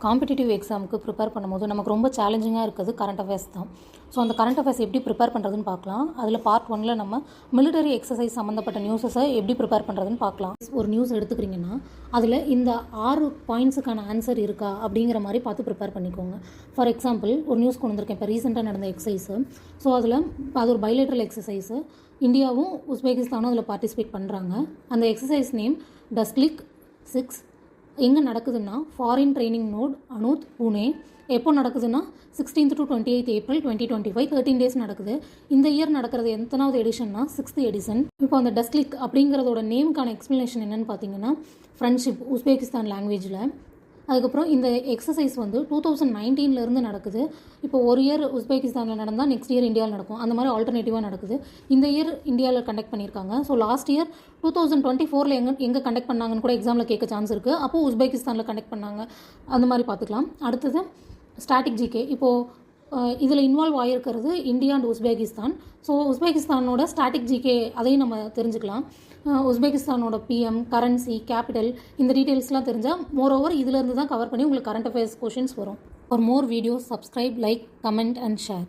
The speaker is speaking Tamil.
காம்படிட்டிவ் எக்ஸாமுக்கு ப்ரிப்பேர் பண்ணும்போது நமக்கு ரொம்ப சேலஞ்சிங்காக இருக்குது கரண்ட் அஃபேர்ஸ் தான். ஸோ அந்த கரண்ட் அஃபேர்ஸ் எப்படி ப்ரிப்பேர் பண்ணுறதுன்னு பார்க்கலாம். அதில் பார்ட் 1ல் நம்ம மிலிட்டரி எக்ஸசைஸ் சம்மந்தப்பட்ட நியூஸஸை எப்படி ப்ரிப்பேர் பண்ணுறதுன்னு பார்க்கலாம். ஒரு நியூஸ் எடுத்துக்கிறீங்கன்னா அதில் இந்த 6 பாயிண்ட்ஸுக்கான ஆன்சர் இருக்கா அப்படிங்கிற மாதிரி பார்த்து ப்ரிப்பேர் பண்ணிக்கோங்க. ஃபார் எக்ஸாம்பிள் ஒரு நியூஸ் கொண்டு வந்திருக்கேன், இப்போ ரீசெண்டாக நடந்த எக்ஸசைஸு. ஸோ அதில் அது ஒரு பைலேட்ரல் எக்ஸசைஸு. இந்தியாவும் உஸ்பெகிஸ்தானும் அதில் பார்ட்டிசிபேட் பண்ணுறாங்க. அந்த எக்ஸசைஸ் நேம் டஸ்க்லிக் 6. எங்கே நடக்குதுன்னா ஃபாரின் ட்ரைனிங் நோட் அனூத் புனே. எப்போ நடக்குதுன்னா 16th to 28th April 2025, 13 days நடக்குது. இந்த இயர் நடக்கிறது எத்தனாவது எடிஷன்னா 6th எடிஷன். இப்போ அந்த டஸ்க்லிக் அப்படிங்கிறதோட நேமுக்கான எக்ஸ்ப்ளனேஷன் என்னென்னு பார்த்தீங்கன்னா ஃப்ரெண்ட்ஷிப் உஸ்பெகிஸ்தான் லாங்குவேஜில். அதுக்கப்புறம் இந்த எக்ஸசைஸ் வந்து 2019 நடக்குது. இப்போ ஒரு இயர் உஸ்பெகிஸ்தானில் நடந்தால் நெக்ஸ்ட் இயர் இந்தியாவில் நடக்கும். அந்த மாதிரி ஆல்டர்னேட்டிவாக நடக்குது. இந்த இயர் இந்தியாவில் கண்டக்ட் பண்ணியிருக்காங்க. ஸோ லாஸ்ட் இயர் 2024 எங்கே கண்டக்ட் பண்ணாங்கன்னு கூட எக்ஸாமில் கேட்க சான்ஸ் இருக்குது. அப்போது உஸ்பெகிஸ்தானில் கண்டக்ட் பண்ணாங்க. அந்த மாதிரி பார்த்துக்கலாம். அடுத்தது ஸ்டாட்டிக் ஜிகே. இப்போது இதில் இன்வால்வ் ஆகிருக்கிறது இந்தியா அண்ட் உஸ்பெகிஸ்தான். ஸோ உஸ்பெகிஸ்தானோட ஸ்டாட்டிக் ஜிகே அதையும் நம்ம தெரிஞ்சுக்கலாம். உஸ்பெகிஸ்தானோட பிஎம், கரன்சி, கேபிட்டல், இந்த டீட்டெயில்ஸ்லாம் தெரிஞ்சால் மோரோவர் இதிலேருந்து தான் கவர் பண்ணி உங்களுக்கு கரண்ட் அஃபேர்ஸ் கொஷின்ஸ் வரும். For more videos subscribe, like, comment and share.